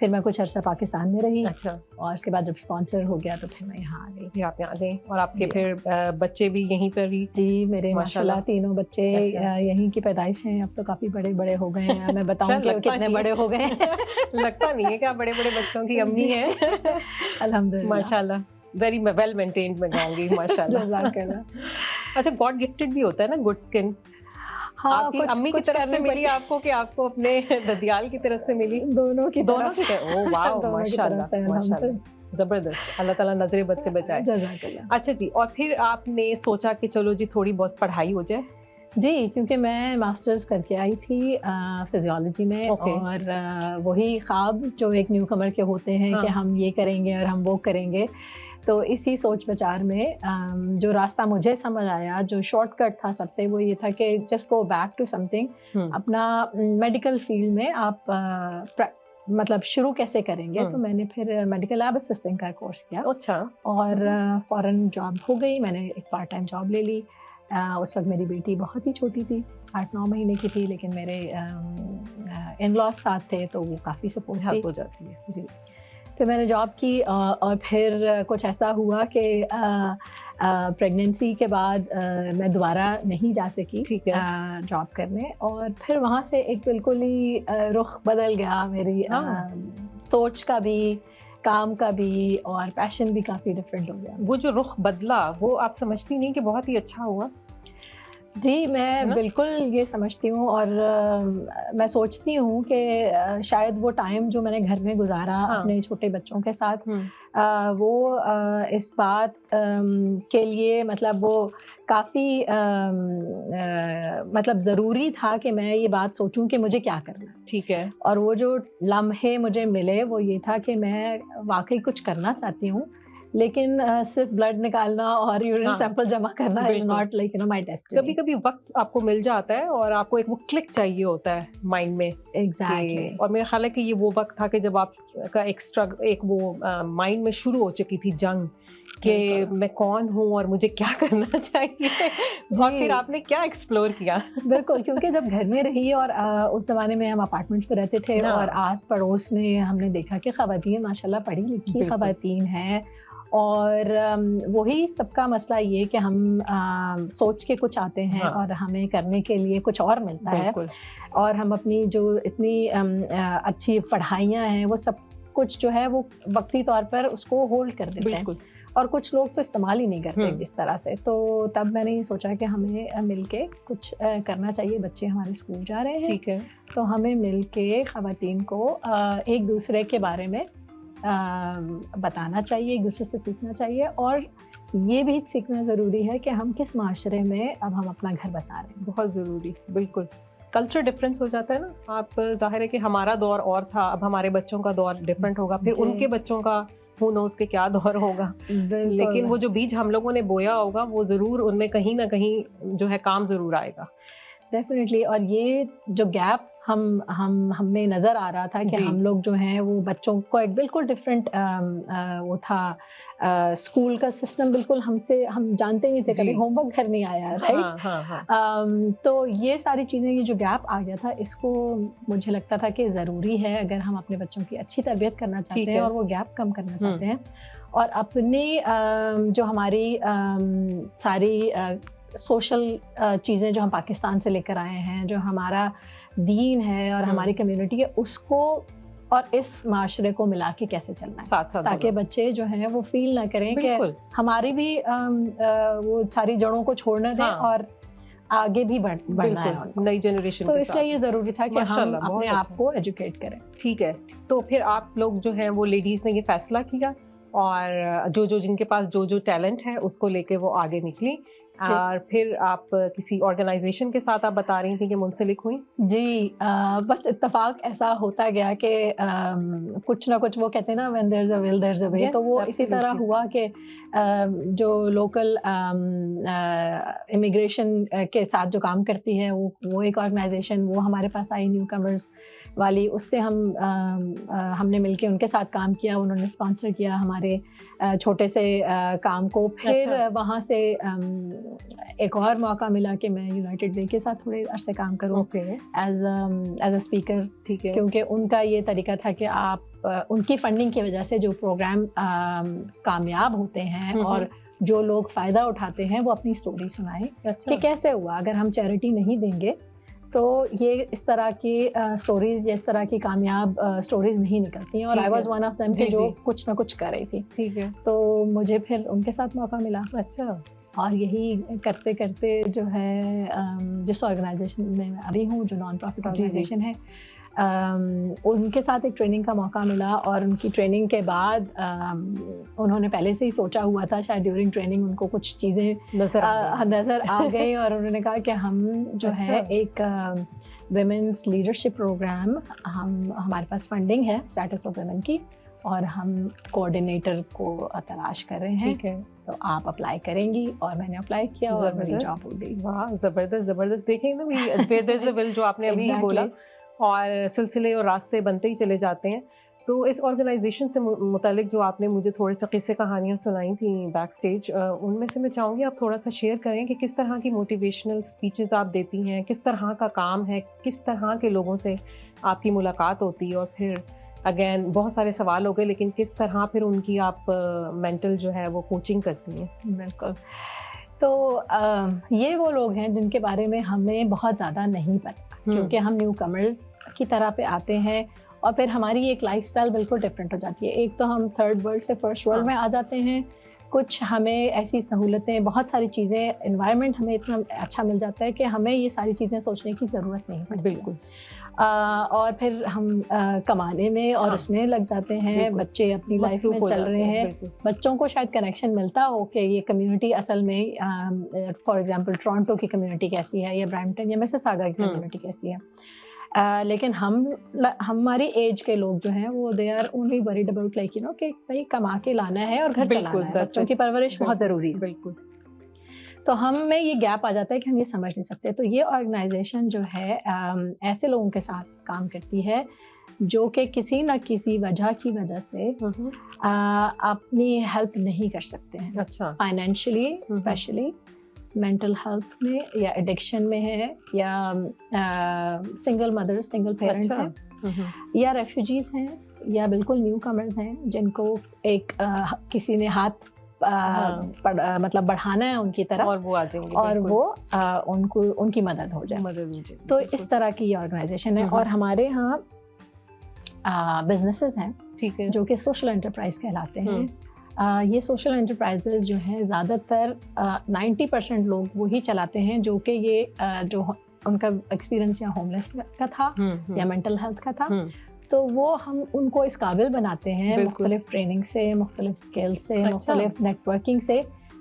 پھر میں کچھ عرصہ پاکستان میں رہی اچھا، اور اس کے بعد جب اسپانسر ہو گیا تو پھر میں یہاں آ گئی. پھر آپ یہاں گئے اور آپ کے پھر بچے بھی یہیں پر ہی؟ جی میرے ماشاءاللہ تینوں بچے یہیں کی پیدائش ہیں. اب تو کافی بڑے بڑے ہو گئے ہیں. میں بتاؤں کہ کتنے بڑے ہو گئے ہیں. لگتا نہیں ہے کہ آپ بڑے بڑے بچوں کی امی ہیں. الحمدللہ ماشاءاللہ ویری ویل مینٹینڈ میں کہوں گی. ماشاءاللہ. جزاک اللہ. اچھا گاڈ گفٹڈ بھی ہوتا ہے نا گڈ اسکن. آپ کی امی کی طرف سے ملی آپ کو کہ آپ کو اپنے ددیال کی طرف سے ملی؟ دونوں کی دونوں سے. اوہ واو ماشاءاللہ ماشاءاللہ زبردست. اللہ تعالیٰ نظر بد سے بچائے. جزاک اللہ. اچھا جی اور پھر آپ نے سوچا کہ چلو جی تھوڑی بہت پڑھائی ہو جائے؟ جی کیونکہ میں ماسٹرز کر کے آئی تھی فزیولوجی میں اور وہی خواب جو ایک نیو کمر کے ہوتے ہیں کہ ہم یہ کریں گے اور ہم وہ کریں گے. تو اسی سوچ بچار میں جو راستہ مجھے سمجھ آیا جو شارٹ کٹ تھا سب سے وہ یہ تھا کہ جسٹ گو بیک ٹو سم تھنگ. اپنا میڈیکل فیلڈ میں آپ مطلب شروع کیسے کریں گے. تو میں نے پھر میڈیکل لیب اسسٹنٹ کا کورس کیا. اچھا. اور فوراً جاب ہو گئی. میں نے ایک پارٹ ٹائم جاب لے لی. اس وقت میری بیٹی بہت ہی چھوٹی تھی 8-9 مہینے کی تھی لیکن میرے ان لاس ساتھ تھے تو وہ کافی سپورٹ ہیلپ ہو جاتی ہے. جی پھر میں نے جاب کی اور پھر کچھ ایسا ہوا کہ پریگنینسی کے بعد میں دوبارہ نہیں جا سکی جاب کرنے اور پھر وہاں سے ایک بالکل ہی رخ بدل گیا میری سوچ کا بھی کام کا بھی اور پیشن بھی کافی ڈفرینٹ ہو گیا. وہ جو رخ بدلا وہ آپ سمجھتی نہیں کہ بہت ہی اچھا ہوا؟ جی میں بالکل یہ سمجھتی ہوں اور میں سوچتی ہوں کہ شاید وہ ٹائم جو میں نے گھر میں گزارا اپنے چھوٹے بچوں کے ساتھ وہ اس بات کے لیے مطلب وہ کافی مطلب ضروری تھا کہ میں یہ بات سوچوں کہ مجھے کیا کرنا ہے. ٹھیک ہے. اور وہ جو لمحے مجھے ملے وہ یہ تھا کہ میں واقعی کچھ کرنا چاہتی ہوں لیکن صرف بلڈ نکالنا اور یورین سیمپل جمع کرنا is not like you know my destiny. کبھی کبھی وقت آپ کو مل جاتا ہے اور آپ کو ایک وہ کلک چاہیے ہوتا ہے مائنڈ میں. ایگزیکٹلی. اور میرا خیال ہے کہ یہ وہ وقت تھا کہ جب آپ کا ایک وہ مائنڈ میں شروع ہو چکی تھی جنگ کہ میں کون ہوں اور مجھے کیا کرنا چاہیے اور پھر آپ نے کیا ایکسپلور کیا. بالکل کیونکہ جب گھر میں رہی اور اس زمانے میں ہم اپارٹمنٹس میں رہتے تھے اور آس پڑوس میں ہم نے دیکھا کہ خواتین ماشاء اللہ پڑھی لکھی خواتین ہیں اور وہی سب کا مسئلہ یہ کہ ہم سوچ کے کچھ آتے ہیں اور ہمیں کرنے کے لیے کچھ اور ملتا ہے اور ہم اپنی جو اتنی اچھی پڑھائیاں ہیں وہ سب کچھ جو ہے وہ وقتی طور پر اس کو ہولڈ کر دیتے ہیں اور کچھ لوگ تو استعمال ہی نہیں کرتے اس طرح سے. تو تب میں نے یہ سوچا کہ ہمیں مل کے کچھ کرنا چاہیے. بچے ہمارے اسکول جا رہے ہیں ٹھیک ہے تو ہمیں مل کے خواتین کو ایک دوسرے کے بارے میں بتانا چاہیے ایک دوسرے سے سیکھنا چاہیے اور یہ بھی سیکھنا ضروری ہے کہ ہم کس معاشرے میں اب ہم اپنا گھر بسا رہے ہیں. بہت ضروری. بالکل کلچر ڈفرینس ہو جاتا ہے نا. آپ ظاہر ہے کہ ہمارا دور اور تھا اب ہمارے بچوں کا دور ڈفرینٹ ہوگا پھر ان کے بچوں کا who knows کہ کیا دور ہوگا لیکن وہ جو بیج ہم لوگوں نے بویا ہوگا وہ ضرور ان میں کہیں نہ کہیں جو ہے کام ضرور آئے گا. ڈیفینیٹلی. اور یہ جو گیپ ہمیں نظر آ رہا تھا کہ ہم لوگ جو ہیں وہ بچوں کو ایک بالکل ڈفرینٹ وہ تھا اسکول کا سسٹم بالکل ہم جانتے نہیں تھے کبھی ہوم ورک گھر نہیں آیا رائٹ. تو یہ ساری چیزیں یہ جو گیپ آ گیا تھا اس کو مجھے لگتا تھا کہ ضروری ہے اگر ہم اپنے بچوں کی اچھی تربیت کرنا چاہتے ہیں اور وہ گیپ کم کرنا چاہتے ہیں اور اپنی جو ہماری ساری سوشل چیزیں جو ہم پاکستان سے لے کر آئے ہیں جو ہمارا دین ہے اور ہماری کمیونٹی ہے اس کو اور اس معاشرے کو ملا کے کیسے چلنا ہے ساتھ ساتھ تاکہ بچے جو ہیں وہ فیل نہ کریں کہ ہماری بھی وہ ساری جڑوں کو چھوڑنا دیں اور آگے بھی بڑھنا ہے نئی جنریشن. تو اس لیے یہ ضروری تھا کہ ہم اپنے آپ کو ایجوکیٹ کریں. ٹھیک ہے. تو پھر آپ لوگ جو ہیں وہ لیڈیز نے یہ فیصلہ کیا اور جو جن کے پاس جو ٹیلنٹ ہے اس کو لے کے وہ آگے نکلی اور پھر آپ کسی آرگنائزیشن کے ساتھ آپ بتا رہی تھیں کہ منسلک ہوئی. جی بس اتفاق ایسا ہوتا گیا کہ کچھ نہ کچھ وہ کہتے ہیں نا when there's a will there's a way. تو وہ اسی طرح ہوا کہ جو لوکل امیگریشن کے ساتھ جو کام کرتی ہے وہ ایک آرگنائزیشن وہ ہمارے پاس آئی نیو کمرز والی, اس سے ہم نے مل کے ان کے ساتھ کام کیا, انہوں نے اسپانسر کیا ہمارے چھوٹے سے کام کو. پھر وہاں سے ایک اور موقع ملا کہ میں یونائٹیڈ وے کے ساتھ تھوڑے عرصے کام کروں ایز اے اسپیکر, کیونکہ ان کا یہ طریقہ تھا کہ آپ ان کی فنڈنگ کی وجہ سے جو پروگرام کامیاب ہوتے ہیں اور جو لوگ فائدہ اٹھاتے ہیں وہ اپنی اسٹوری سنائیں کہ کیسے ہوا. اگر ہم چیریٹی نہیں دیں گے تو یہ اس طرح کی اسٹوریز یا اس طرح کی کامیاب اسٹوریز نہیں نکلتی ہیں, اور I was one of them کہ جو کچھ نہ کچھ کر رہی تھی. ٹھیک ہے, تو مجھے پھر ان کے ساتھ موقع ملا. اچھا, اور یہی کرتے کرتے جو ہے جس آرگنائزیشن میں میں ابھی ہوں, جو نان پروفٹ آرگنائزیشن ہے, ان کے ساتھ ایک ٹریننگ کا موقع ملا. اور ان کی ٹریننگ کے بعد انہوں نے پہلے سے ہی سوچا ہوا تھا, شاید ڈیورنگ ٹریننگ ان کو کچھ چیزیں نظر آ گئی, اور انہوں نے کہا کہ ہم جو ہے ایک ویمنس لیڈرشپ پروگرام, ہمارے پاس فنڈنگ ہے اسٹیٹس آف ویمن کی, اور ہم کوآرڈینیٹر کو تلاش کر رہے ہیں, تو آپ اپلائی کریں گی. اور میں نے اپلائی کیا اور میری جاب ہو گئی. واہ, زبردست زبردست. دیکھیں نا, ویئر دیر از اے ول, جو آپ نے ابھی ہی بولا, اور سلسلے اور راستے بنتے ہی چلے جاتے ہیں. تو اس آرگنائزیشن سے متعلق جو آپ نے مجھے تھوڑے سے قصے کہانیاں سنائی تھیں بیک اسٹیج, ان میں سے میں چاہوں گی آپ تھوڑا سا شیئر کریں کہ کس طرح کی موٹیویشنل اسپیچز آپ دیتی ہیں, کس طرح کا کام ہے, کس طرح کے لوگوں سے آپ کی ملاقات ہوتی ہے, اور پھر اگین بہت سارے سوال ہو گئے, لیکن کس طرح پھر ان کی آپ مینٹل جو ہے وہ کوچنگ کرتی ہیں. بالکل. تو یہ وہ لوگ ہیں جن کے بارے میں ہمیں بہت زیادہ نہیں پتا, کیونکہ ہم نیو کمرز کی طرح پہ آتے ہیں, اور پھر ہماری ایک لائف اسٹائل بالکل ڈفرینٹ ہو جاتی ہے. ایک تو ہم تھرڈ ورلڈ سے فرسٹ ورلڈ میں آ جاتے ہیں, کچھ ہمیں ایسی سہولتیں, بہت ساری چیزیں, انوائرمنٹ ہمیں اتنا اچھا مل جاتا ہے کہ ہمیں یہ ساری چیزیں سوچنے کی ضرورت نہیں پڑتی. بالکل. اور پھر ہم کمانے میں اور اس میں لگ جاتے ہیں, بچے اپنی لائف میں چل رہے ہیں, بچوں کو شاید کنیکشن ملتا ہو کہ یہ کمیونٹی اصل میں فار ایگزامپل ٹورانٹو کی کمیونٹی کیسی ہے, یا برامپٹن یا مسیساگا کی کمیونٹی کیسی ہے. لیکن ہماری ایج کے لوگ جو ہیں وہ they are only worried about like you know کہ بھائی کما کے لانا ہے اور گھر چلانا ہے, بچوں کی پرورش بہت ضروری ہے. بالکل. تو ہم میں یہ گیپ آ جاتا ہے کہ ہم یہ سمجھ نہیں سکتے. تو یہ آرگنائزیشن جو ہے ایسے لوگوں کے ساتھ کام کرتی ہے جو کہ کسی نہ کسی وجہ کی وجہ سے اپنی ہیلپ نہیں کر سکتے ہیں. اچھا. فائنینشلی اسپیشلی, مینٹل ہیلتھ میں, یا ایڈکشن میں ہے, یا سنگل مدرس, سنگل پیرنٹس ہیں, یا ریفیوجیز ہیں, یا بالکل نیو کمرز ہیں جن کو ایک کسی نے ہاتھ مطلب بڑھانا ہے ان کی طرف, اور وہ آ جائیں گے, اور وہ ان کی مدد ہو جائے. تو اس طرح کی یہ آرگنائزیشن ہے. اور ہمارے ہاں بزنسز ہیں جو کہ سوشل انٹرپرائز کہلاتے ہیں. یہ سوشل انٹرپرائزز جو ہیں زیادہ تر 90% لوگ وہی چلاتے ہیں جو کہ یہ جو ان کا ایکسپیرئنس یا ہوملیس کا تھا یا مینٹل ہیلتھ کا تھا. تو وہ ہم ان کو اس قابل بناتے ہیں مختلف ٹریننگ سے, مختلف اسکل سے, مختلف نیٹ ورکنگ سے,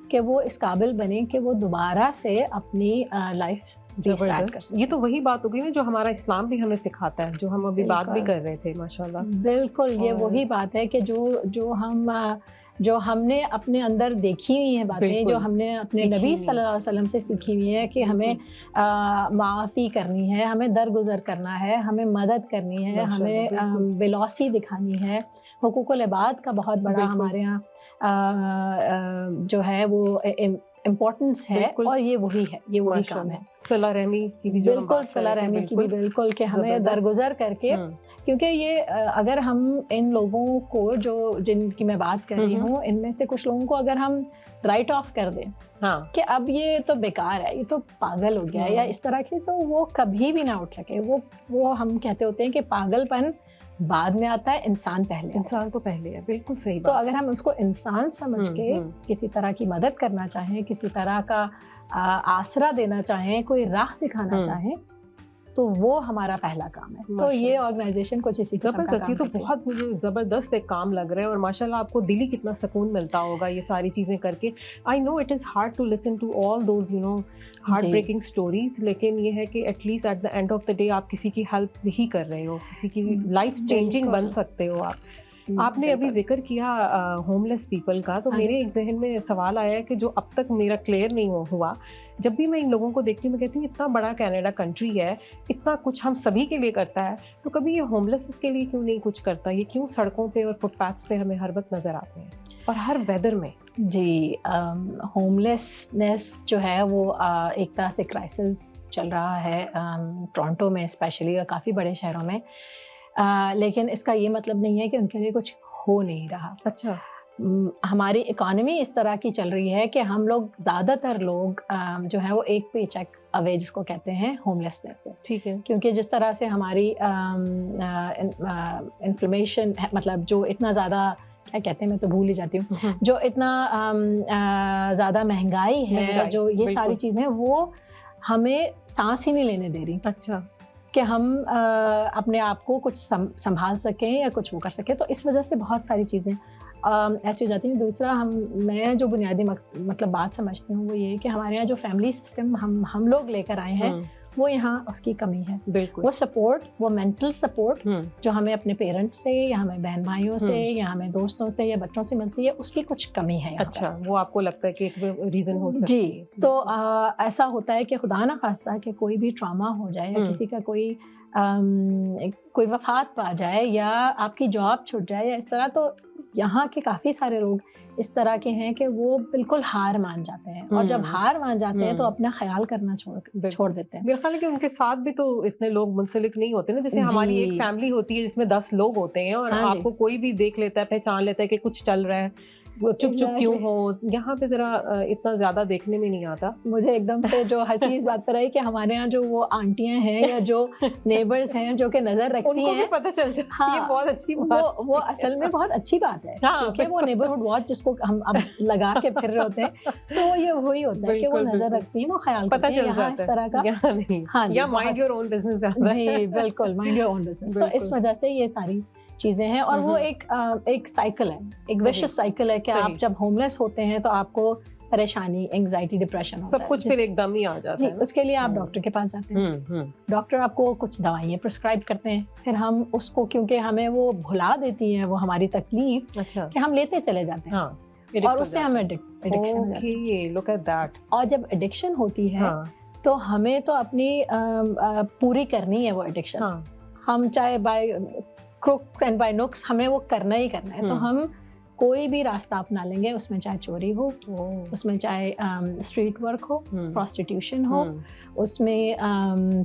کہ وہ اس قابل بنیں کہ وہ دوبارہ سے اپنی لائف اسٹارٹ کر سکیں. یہ تو وہی بات ہوگی نا جو ہمارا اسلام بھی ہمیں سکھاتا ہے, جو ہم ابھی بات بھی کر رہے تھے. ماشاءاللہ. بالکل, یہ وہی بات ہے کہ جو ہم نے اپنے اندر دیکھی ہوئی ہیں باتیں, جو ہم نے اپنے نبی صلی اللہ علیہ وسلم سے سیکھی ہوئی ہیں کہ ہمیں معافی کرنی ہے, ہمیں درگزر کرنا ہے, ہمیں مدد کرنی ہے, ہمیں ویلوسی دکھانی ہے. حقوق العباد کا بہت بڑا ہمارے یہاں جو ہے وہ امپورٹنس ہے, اور یہ وہی ہے, یہ وہی کام ہے. صلہ رحمی کی بھی, بالکل صلہ رحمی کی بھی, بالکل, کہ ہمیں درگزر کر کے, کیونکہ یہ اگر ہم ان لوگوں کو جن کی میں بات کر رہی ہوں, ان میں سے کچھ لوگوں کو اگر ہم رائٹ آف کر دیں کہ اب یہ تو بیکار ہے, یہ تو پاگل ہو گیا یا اس طرح کی, تو وہ کبھی بھی نہ اٹھ سکے. وہ ہم کہتے ہوتے ہیں کہ پاگل پن بعد میں آتا ہے, انسان پہلے. انسان تو پہلے ہے. بالکل صحیح. تو اگر ہم اس کو انسان سمجھ کے کسی طرح کی مدد کرنا چاہیں, کسی طرح کا آسرا دینا چاہیں, کوئی راہ دکھانا چاہیں, تو وہ ہمارا پہلا کام ہے. تو یہ آرگنائزیشن کچھ اسی قسم کا کام ہے. یہ تو بہت مجھے زبردست ایک کام لگ رہا ہے, اور ماشاءاللہ آپ کو دلی کتنا سکون ملتا ہوگا یہ ساری چیزیں کر کے. I know it is hard to listen to all those you know heart breaking stories, لیکن یہ ہے کہ at least at the end of the day آپ کسی کی ہیلپ ہی کر رہے ہو, کسی کی لائف چینجنگ بن سکتے ہو آپ. آپ نے ابھی ذکر کیا ہوملیس پیپل کا, تو میرے ایک ذہن میں سوال آیا ہے کہ جو اب تک میرا کلیئر نہیں ہوا. جب بھی میں ان لوگوں کو دیکھتی ہوں میں کہتی ہوں اتنا بڑا کینیڈا کنٹری ہے, اتنا کچھ ہم سبھی کے لیے کرتا ہے, تو کبھی یہ ہوملیس کے لیے کیوں نہیں کچھ کرتا؟ یہ کیوں سڑکوں پہ اور فٹ پاتھس پہ ہمیں ہر وقت نظر آتے ہیں اور ہر ویدر میں؟ جی, ہوملیسنیس جو ہے وہ ایک طرح سے کرائسس چل رہا ہے ٹورنٹو میں اسپیشلی, اور کافی بڑے شہروں میں, لیکن اس کا یہ مطلب نہیں ہے کہ ان کے لیے کچھ ہو نہیں رہا. اچھا. ہماری اکانومی اس طرح کی چل رہی ہے کہ ہم لوگ زیادہ تر لوگ جو ہے وہ ایک پے چیک اوے جس کو کہتے ہیں ہوملیسنیس سے. ٹھیک ہے. کیونکہ جس طرح سے ہماری انفلیمیشن, مطلب جو اتنا زیادہ کیا کہتے ہیں میں تو بھول ہی جاتی ہوں, جو اتنا زیادہ مہنگائی ہے, جو یہ ساری چیزیں وہ ہمیں سانس ہی نہیں لینے دے رہی. اچھا. کہ ہم اپنے آپ کو کچھ سنبھال سکیں یا کچھ وہ کر سکیں, تو اس وجہ سے بہت ساری چیزیں ایسی ہو جاتی ہیں. دوسرا, میں جو بنیادی مطلب بات سمجھتی ہوں وہ یہ کہ ہمارے یہاں جو فیملی سسٹم ہم لوگ لے کر آئے ہیں وہ یہاں اس کی کمی ہے. بالکل. وہ سپورٹ, وہ مینٹل سپورٹ جو ہمیں اپنے پیرنٹس سے یا ہمیں بہن بھائیوں سے یا ہمیں دوستوں سے یا بچوں سے ملتی ہے, اس کی کچھ کمی ہے. اچھا, وہ آپ کو لگتا ہے کہ ایک ریزن ہو سکتا ہے؟ جی, تو ایسا ہوتا ہے کہ خدا نہ خواستہ کہ کوئی بھی ٹراما ہو جائے یا کسی کا کوئی وفات پا جائے یا آپ کی جاب چھوٹ جائے یا اس طرح, تو یہاں کے کافی سارے لوگ اس طرح کے ہیں کہ وہ بالکل ہار مان جاتے ہیں, اور جب ہار مان جاتے ہیں تو اپنا خیال کرنا چھوڑ دیتے ہیں. میرا خیال ہے کہ ان کے ساتھ بھی تو اتنے لوگ منسلک نہیں ہوتے نا, جیسے ہماری ایک فیملی ہوتی ہے جس میں 10 لوگ ہوتے ہیں اور آپ کو کوئی بھی دیکھ لیتا ہے, پہچان لیتا ہے کہ کچھ چل رہا ہے, چپ چپ کیوں ہو. یہاں پہ ذرا اتنا زیادہ دیکھنے میں نہیں آتا. مجھے ایک دم سے جو ہنسی اس بات پر آئی کہ ہمارے یہاں جو وہ آنٹیاں ہیں یا جو نیبرز ہیں جو کہ نظر رکھتی ہیں, پتہ چل جاتا ہے. یہ بہت اچھی بات, وہ اصل میں بہت اچھی بات ہے, کیونکہ وہ نیبرہڈ واچ جس کو ہم اب لگا کے پھر رہے ہوتے ہیں, تو وہ یہ وہی ہوتا ہے کہ وہ نظر رکھتی ہیں, وہ خیال کرتی ہیں یہاں اس طرح کا. ہاں, یا مائنڈ یور اون بزنس. جی بالکل, مائنڈ یور اون بزنس. تو اس وجہ سے یہ ساری چیزیں ہیں, اور وہ ایک سائیکل ہے, ایک ویشس سائیکل ہے کہ آپ جب ہوملیس ہوتے ہیں تو آپ کو پریشانی, انگزائٹی, ڈپریشن ہوتا ہے, سب کچھ پھر ایک دم ہی آ جاتا ہے. اس کے لیے آپ ڈاکٹر کے پاس جاتے ہیں, ڈاکٹر آپ کو کچھ دوائیں پرسکرائب کرتے ہیں, پھر ہم اس کو, کیونکہ ہمیں وہ بھلا دیتی ہیں وہ ہماری تکلیف, کہ ہم لیتے چلے جاتے ہیں اور اس سے ہمیں ایڈکشن ہو جاتی ہے. Look at that. اور جب ایڈکشن ہوتی ہے تو ہمیں تو اپنی پوری کرنی ہے وہ ایڈکشن, ہم چاہے by Crooks and by next ہمیں وہ کرنا ہی کرنا ہے. تو ہم کوئی بھی راستہ اپنا لیں گے, اس میں چاہے چوری ہو, اس میں چاہے اسٹریٹ ورک ہو, پروسٹیٹیوشن ہو, اس میں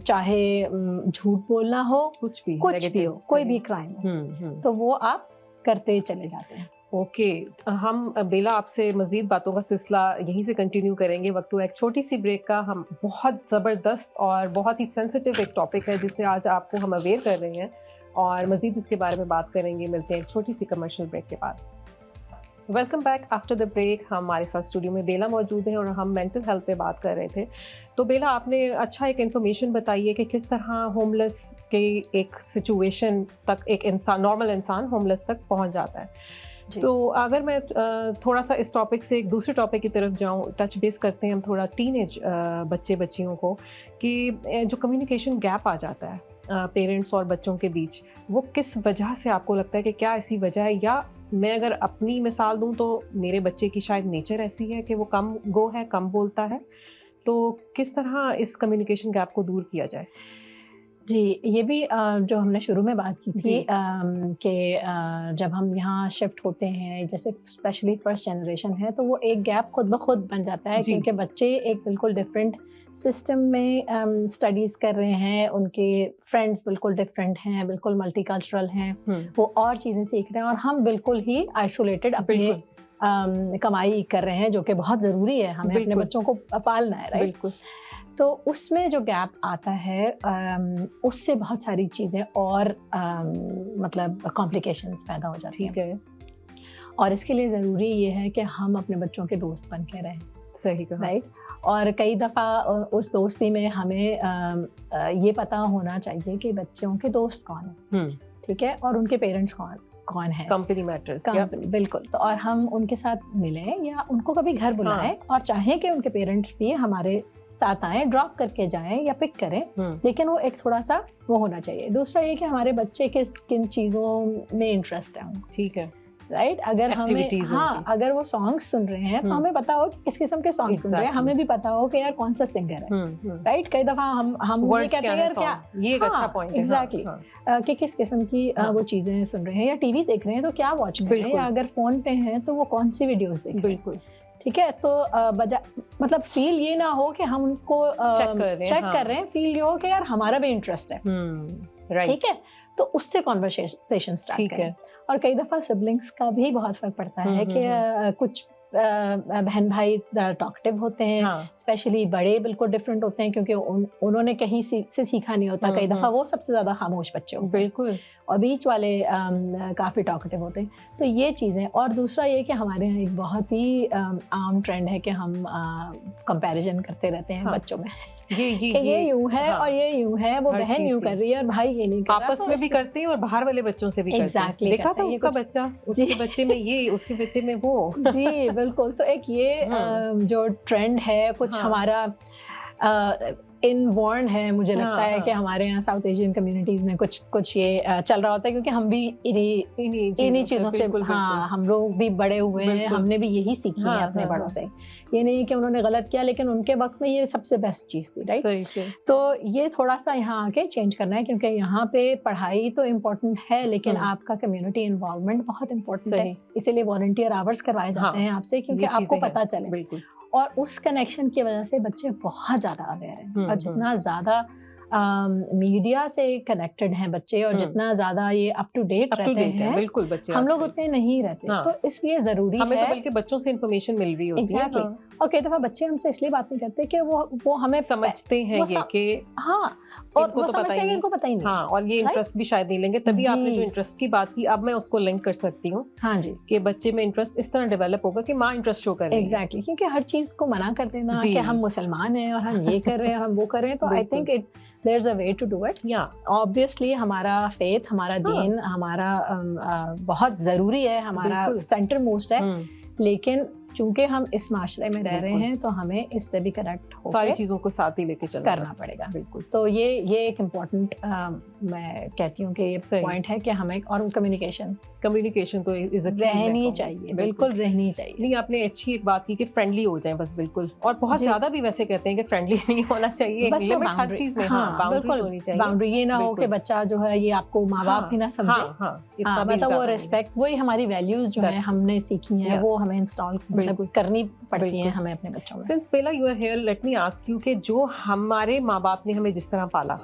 چاہے جھوٹ بولنا ہو, کچھ بھی ہو, کوئی بھی کرائم ہو, تو وہ آپ کرتے چلے جاتے ہیں. اوکے, ہم بیلا آپ سے مزید باتوں کا سلسلہ یہیں سے کنٹینیو کریں گے. وقت ہوا ایک چھوٹی سی بریک کا. ہم بہت زبردست اور بہت ہی سینسیٹیو ایک ٹاپک ہے جس سے آج آپ کو ہم اویئر کر رہے ہیں, اور مزید اس کے بارے میں بات کریں گے. ملتے ہیں ایک چھوٹی سی کمرشل بریک کے بعد. Welcome back after the break. ہمارے ساتھ اسٹوڈیو میں بیلا موجود ہیں اور ہم مینٹل ہیلتھ پہ بات کر رہے تھے. تو بیلا, آپ نے اچھا ایک انفارمیشن بتائی ہے کہ کس طرح ہوملیس کے ایک سچویشن تک ایک انسان, نارمل انسان ہوملیس تک پہنچ جاتا ہے. تو اگر میں تھوڑا سا اس ٹاپک سے ایک دوسرے ٹاپک کی طرف جاؤں, ٹچ بیس کرتے ہیں ہم تھوڑا ٹین ایج بچے بچیوں کو, کہ جو کمیونیکیشن گیپ آ جاتا ہے پیرنٹس اور بچوں کے بیچ, وہ کس وجہ سے آپ کو لگتا ہے کہ کیا ایسی وجہ ہے؟ یا میں اگر اپنی مثال دوں تو میرے بچے کی شاید نیچر ایسی ہے کہ وہ کم گو ہے, کم بولتا ہے, تو کس طرح اس کمیونیکیشن گیپ کو دور کیا جائے؟ جی, یہ بھی جو ہم نے شروع میں بات کی تھی کہ جب ہم یہاں شفٹ ہوتے ہیں, جیسے اسپیشلی فرسٹ جنریشن ہے, تو وہ ایک گیپ خود بخود بن جاتا ہے, کیونکہ بچے ایک بالکل ڈفرینٹ سسٹم میں اسٹڈیز کر رہے ہیں, ان کے فرینڈس بالکل ڈفرینٹ ہیں, بالکل ملٹی کلچرل ہیں, وہ اور چیزیں سیکھ رہے ہیں, اور ہم بالکل ہی آئسولیٹڈ اپنے کمائی کر رہے ہیں, جو کہ بہت ضروری ہے, ہمیں اپنے بچوں کو پالنا ہے, رائٹ. بالکل. تو اس میں جو گیپ آتا ہے اس سے بہت ساری چیزیں اور مطلب کمپلیکیشنز پیدا ہو جاتی ہیں, اور اس کے لیے ضروری یہ ہے کہ ہم اپنے بچوں کے دوست بن کے رہیں. صحیح کہا, رائٹ. اور کئی دفعہ اس دوستی میں ہمیں یہ پتہ ہونا چاہیے کہ بچوں کے دوست کون ہیں, ٹھیک ہے, اور ان کے پیرنٹس کون ہے. Company matters. بالکل. تو اور ہم ان کے ساتھ ملیں یا ان کو کبھی گھر بلائیں, اور چاہیں کہ ان کے پیرنٹس بھی ہمارے ساتھ آئیں, ڈراپ کر کے جائیں یا پک کریں, لیکن وہ ایک تھوڑا سا وہ ہونا چاہیے. دوسرا یہ کہ ہمارے بچے کن چیزوں میں انٹرسٹ ہے. ٹھیک ہے, رائٹ. اگر ہمیں اگر وہ سانگس سن رہے ہیں تو ہمیں پتا ہو کہ کس قسم کے سانگ سن رہے ہیں, ہمیں بھی پتا ہو کہ یار کون سا سنگر ہے, رائٹ. کئی دفعہ ہم یہ کہتے ہیں یار کیا, یہ ایک اچھا پوائنٹ ہے ایگزیکٹلی, کہ کس قسم کی وہ چیزیں سن رہے ہیں, یا ٹی وی دیکھ رہے ہیں تو کیا واچ کر رہے ہیں, یا اگر فون پہ ہیں تو وہ کون سی ویڈیوز دیکھ رہے ہیں. بالکل ٹھیک ہے. تو مطلب فیل یہ نہ ہو کہ ہم ان کو چیک کر رہے ہیں, فیل یہ ہو کہ یار ہمارا بھی انٹرسٹ ہے. ٹھیک ہے, تو اس سے کانورسیشن اسٹارٹ کریں. اور کئی دفعہ سبلنگس کا بھی بہت فرق پڑتا ہے کہ کچھ بہن بھائی ٹاکٹیو ہوتے ہیں, اسپیشلی بڑے بالکل ڈفرینٹ ہوتے ہیں کیونکہ انہوں نے کہیں سے سیکھا نہیں ہوتا. کئی دفعہ وہ سب سے زیادہ خاموش بچے ہوتے ہیں, بالکل, اور بیچ والے کافی ٹاکٹیو ہوتے ہیں. تو یہ چیزیں. اور دوسرا یہ کہ ہمارے یہاں ایک بہت ہی عام ٹرینڈ ہے کہ ہم کمپیریزن کرتے رہتے ہیں بچوں میں, یہ یوں ہے اور یہ یوں ہے, وہ بہن یوں کر رہی ہے اور بھائی یہ نہیں کر رہا. آپس میں بھی کرتے ہیں اور باہر والے بچوں سے بھی کرتے ہیں. دیکھا تھا اس کا بچہ, اس کے بچے میں یہ, اس کے بچے میں وہ. جی بالکل. تو ایک یہ جو ٹرینڈ ہے کچھ ہمارا انورن ہے, مجھے لگتا ہے کہ ہمارے یہاں ساؤتھ ایشین کمیونٹیز میں کچھ یہ چل رہا ہوتا ہے, کیونکہ ہم بھی انہی چیزوں سے, ہاں ہم لوگ بھی بڑے ہوئے ہیں, ہم نے بھی یہی سیکھی ہے اپنے بڑوں سے. یہ نہیں کہ انہوں نے غلط کیا, لیکن ان کے وقت میں یہ سب سے بیسٹ چیز تھی, رائٹ. تو یہ تھوڑا سا یہاں آ کے چینج کرنا ہے, کیونکہ یہاں پہ پڑھائی تو امپورٹنٹ ہے, لیکن آپ کا کمیونٹی انوالومنٹ بہت امپورٹنٹ ہے. اسی لیے والنٹیئر آورس کروائے جاتے ہیں آپ سے, کیونکہ آپ کو پتہ چلے. بالکل. اور اس کنیکشن کی وجہ سے بچے بہت زیادہ اویئر ہیں, اور جتنا زیادہ میڈیا سے کنیکٹڈ ہیں بچے, اور جتنا زیادہ یہ اپ ٹو ڈیٹ رہتے ہیں, بالکل بچے ہم لوگ اتنے نہیں رہتے. تو اس لیے ضروری ہے, ہمیں تو بلکہ بچوں سے انفارمیشن مل رہی ہوتی ہے. اور کئی دفعہ بچے ہم سے اس لیے بات نہیں کرتے کہ وہ ہمیں سمجھتے ہیں یہ کہ ہاں, اور وہ سمجھتے ہیں کہ ان کو پتہ ہی نہیں, اور یہ انٹرسٹ بھی شاید نہیں لیں گے. تبھی آپ نے جو انٹرسٹ کی بات کی, اب میں اس کو لنک کر سکتی ہوں. ہاں جی, کہ بچے میں انٹرسٹ اس طرح ڈیولپ ہوگا کہ ماں انٹرسٹ شو کرے. ایگزیکٹلی, کیونکہ ہر چیز کو منع کر دینا کہ ہم مسلمان ہیں اور ہم یہ کر رہے ہیں, ہم وہ کر رہے ہیں, تو I think there's a way to do it. Obviously ہمارا فیتھ, ہمارا دین, ہمارا بہت ضروری ہے, ہمارا سینٹر موسٹ ہے, لیکن چونکہ ہم اس معاشرے میں رہ رہے ہیں تو ہمیں اس سے بھی کنیکٹ ہو ساری چیزوں کو ساتھ ہی لے کے کرنا پڑے گا. بالکل. تو یہ ایک امپورٹنٹ میں کہتی ہوں کہ یہ پوائنٹ ہے کہ ہمیں, اور کمیونیکیشن تو رہنی چاہیے, بالکل رہنی چاہیے. نہیں, آپ نے اچھی ایک بات کی کہ فرینڈلی ہو جائیں بس, بالکل. اور بہت زیادہ بھی ویسے کہتے ہیں کہ فرینڈلی نہیں ہونا چاہیے, ہر چیز میں باؤنڈریز ہونی چاہیے. باؤنڈری یہ نہ ہو کہ بچہ جو ہے یہ آپ کو ماں باپ ہی نہ سمجھے, مطلب وہ ریسپیکٹ, وہی ہماری ویلیوز جو ہیں ہم نے سیکھی ہیں وہ ہمیں انسٹال کرنی پڑتی ہیں ہمیں اپنے بچوں میں. سنس بیلا you are here, let me ask you کہ جو ہمارے ماں باپ نے ہمیں جس طرح پالا,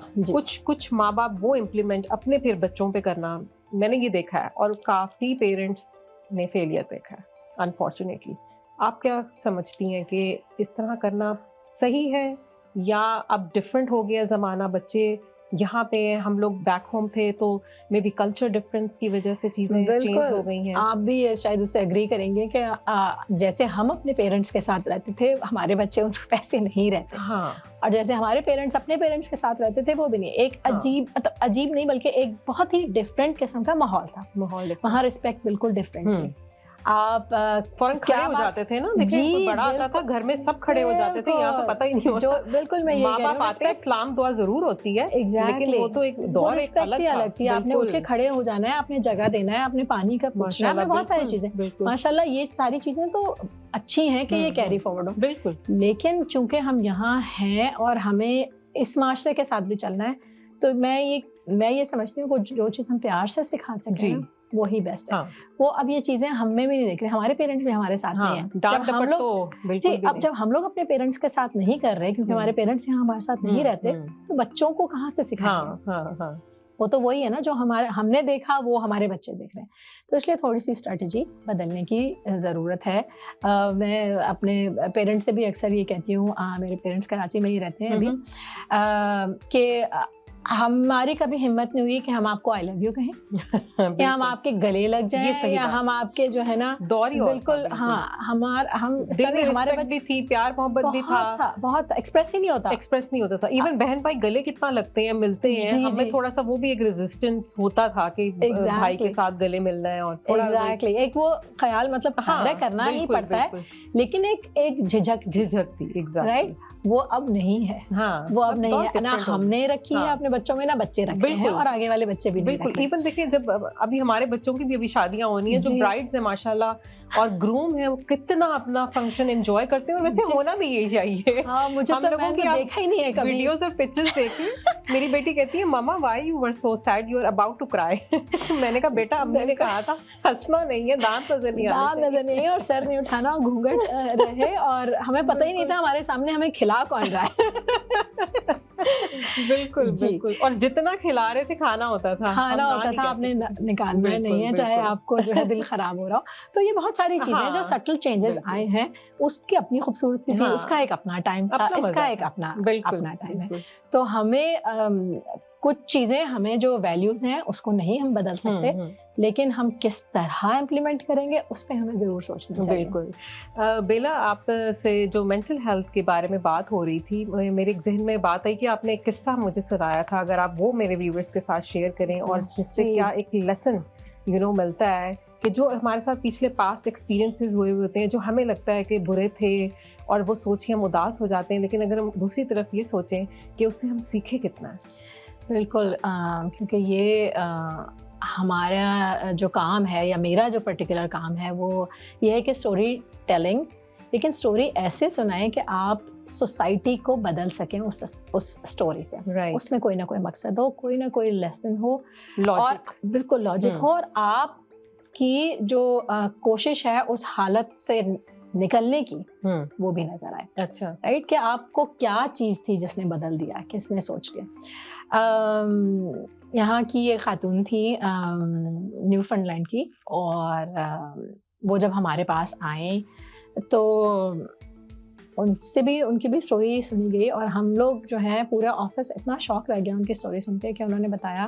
کچھ ماں باپ وہ امپلیمنٹ اپنے پھر بچوں پہ کرنا, میں نے یہ دیکھا ہے, اور کافی پیرنٹس نے فیلئر دیکھا ہے انفارچونیٹلی. آپ کیا سمجھتی ہیں کہ اس طرح کرنا صحیح ہے, یا اب ڈفرینٹ ہو گیا زمانہ, بچے یہاں پہ, ہم لوگ بیک ہوم تھے تو میں بھی کلچر ڈفرینس کی وجہ سے چیزیں چینج ہو گئی ہیں. آپ بھی شاید اس سے ایگری کریں گے کہ جیسے ہم اپنے پیرنٹس کے ساتھ رہتے تھے, ہمارے بچے ان پیسے نہیں رہتے, اور جیسے ہمارے پیرنٹس اپنے پیرنٹس کے ساتھ رہتے تھے وہ بھی نہیں. ایک عجیب نہیں بلکہ ایک بہت ہی ڈفرینٹ قسم کا ماحول تھا, وہاں رسپیکٹ بالکل ڈفرینٹ تھی. آپ فوراً کھڑے ہو جاتے تھے نا, دیکھیں بڑا آتا تھا گھر میں سب کھڑے ہو جاتے تھے, یہاں تو پتہ ہی نہیں ہوتا. بالکل, میں ماں باپ آتے ہیں, سلام دعا ضرور ہوتی ہے, لیکن وہ تو ایک دور ایک الگ تھی. آپ نے اٹھ کے کھڑے ہو جانا ہے, آپ نے جگہ دینا ہے, آپ نے پانی کا پوچھنا ہے, بہت ساری چیزیں. ماشاءاللہ یہ ساری چیزیں تو اچھی ہیں کہ یہ کیری فارورڈ ہو, بالکل. لیکن چونکہ ہم یہاں ہیں اور ہمیں اس معاشرے کے ساتھ بھی چلنا ہے, تو میں یہ سمجھتی ہوں کہ جو چیز ہم پیار سے سکھا سکتے ہیں وہی بیسٹ ہے. وہ اب یہ چیزیں ہم میں بھی نہیں دیکھ رہے, ہمارے پیرنٹس بھی ہمارے ساتھ نہیں ہیں. جب ہم لوگ اپنے پیرنٹس کے ساتھ نہیں کر رہے کیونکہ ہمارے پیرنٹس یہاں ہمارے ساتھ نہیں رہتے, تو بچوں کو کہاں سے سکھائیں؟ وہ تو وہی ہے نا جو ہم نے دیکھا وہ ہمارے بچے دیکھ رہے ہیں. تو اس لیے تھوڑی سی اسٹریٹجی بدلنے کی ضرورت ہے. میں اپنے پیرنٹس سے بھی اکثر یہ کہتی ہوں, میرے پیرنٹس کراچی میں ہی رہتے ہیں ابھی, کہ ہماری کبھی ہمت نہیں ہوئی کہ ہم آپ کو آئی لو یو کہیں, یا ہم آپ کے گلے لگ جائیں, یا ہم آپ کے جو ہے نا بالکل, ہاں ہم ہمارے بھی تھی, پیار محبت بھی تھا, بہت ایکسپریس ہی نہیں ہوتا تھا. ایون بہن بھائی گلے کتنا لگتے ہیں, ملتے ہیں, ہمیں تھوڑا سا وہ بھی ایک ریزسٹنس ہوتا تھا کہ بھائی کے ساتھ گلے ملنا ہے, اور ایگزیکٹلی ایک وہ خیال, مطلب کرنا ہی پڑتا ہے, لیکن ایک جھجک تھی, رائٹ. وہ اب نہیں ہے. ہاں وہ اب نہیں ہے, نہ ہم نے رکھی ہے اپنے بچوں میں، نہ بچے رکھے ہیں اور آگے والے بچے بھی نہیں رکھے. بالکل. ایون دیکھیں جب ابھی ہمارے بچوں کی بھی ابھی شادیاں ہونی ہیں، جو برائڈز ہیں ماشاءاللہ اور گروم ہیں، وہ کتنا اپنا فنکشن انجوائے کرتے ہیں، اور ویسے ہونا بھی یہی چاہیے. مجھے تو میں نے دیکھا ہی نہیں ہے کبھی. ویڈیوز اور پکچرز دیکھیں. میری بیٹی کہتی ہے ماما why you were so sad, you are about to cry. میں نے کہا بیٹا امی نے کہا تھا ہنسنا نہیں ہے، دانت نظر نہیں آنا چاہیے، نظر نہیں ہے اور سر نہیں اٹھانا، گھونگھٹ رہے، اور ہمیں پتہ ہی نہیں تھا ہمارے سامنے ہمیں کھلا کون رہا ہے. بالکل بالکل. اور جتنا کھلا رہے تھے کھانا ہوتا تھا آپ نے نکالنا نہیں ہے، چاہے آپ کو جو ہے دل خراب ہو رہا ہو. تو یہ بہت ساری چیزیں جو سٹل چینجز آئے ہیں، اس کی اپنی خوبصورتی تھی، اس کا ایک اپنا ٹائم تھا، اس کا ایک اپنا ٹائم ہے. تو ہمیں کچھ چیزیں، ہمیں جو ویلیوز ہیں اس کو نہیں ہم بدل سکتے، لیکن ہم کس طرح امپلیمنٹ کریں گے اس پہ ہمیں ضرور سوچنا چاہیے. بالکل. بیلا، آپ سے جو مینٹل ہیلتھ کے بارے میں بات ہو رہی تھی، میرے ذہن میں بات آئی کہ آپ نے ایک قصہ مجھے سنایا تھا، اگر آپ وہ میرے ویورز کے ساتھ شیئر کریں، اور جس سے کیا ایک لیسن ملتا ہے کہ جو ہمارے ساتھ پچھلے پاسٹ ایکسپیرینسز ہوئے ہوتے ہیں، جو ہمیں لگتا ہے کہ برے تھے اور وہ سوچ کے ہم اداس ہو جاتے ہیں، لیکن اگر ہم دوسری طرف یہ سوچیں کہ اس سے ہم سیکھیں کتنا ہے. بالکل. کیونکہ یہ ہمارا جو کام ہے، یا میرا جو پرٹیکولر کام ہے، وہ یہ ہے کہ اسٹوری ٹیلنگ، لیکن اسٹوری ایسے سنائیں کہ آپ سوسائٹی کو بدل سکیں اس اسٹوری سے. اس میں کوئی نہ کوئی مقصد ہو، کوئی نہ کوئی لیسن ہو، اور بالکل لاجک ہو، اور آپ کی جو کوشش ہے اس حالت سے نکلنے کی وہ بھی نظر آئے. اچھا. رائٹ، کہ آپ کو کیا چیز تھی جس نے بدل دیا، کس نے سوچ کے. یہاں کی ایک خاتون تھی نیو فنڈ لینڈ کی، اور وہ جب ہمارے پاس آئیں تو ان کی بھی اسٹوری سنی گئی، اور ہم لوگ جو ہیں پورا آفس اتنا شوق رہ گیا ان کی اسٹوری سن کے، کہ انہوں نے بتایا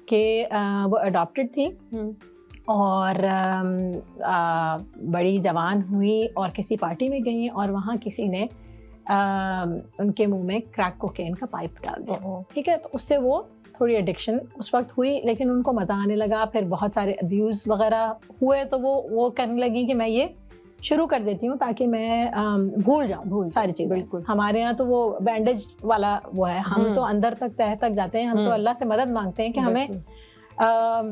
کہ وہ اڈاپٹڈ تھی، اور بڑی جوان ہوئی اور کسی پارٹی میں گئیں، اور وہاں کسی نے ان کے منہ میں کریک کوکین کا پائپ ڈال دیا. ٹھیک ہے، تو اس سے وہ تھوڑی ایڈکشن اس وقت ہوئی، لیکن ان کو مزہ آنے لگا. پھر بہت سارے ابیوز وغیرہ ہوئے، تو وہ کہنے لگی کہ میں یہ شروع کر دیتی ہوں تاکہ میں بھول جاؤں ساری چیزیں. بالکل. ہمارے یہاں تو وہ بینڈیج والا وہ ہے، ہم تو اندر تک تہ تک جاتے ہیں، ہم تو اللہ سے مدد مانگتے ہیں کہ ہمیں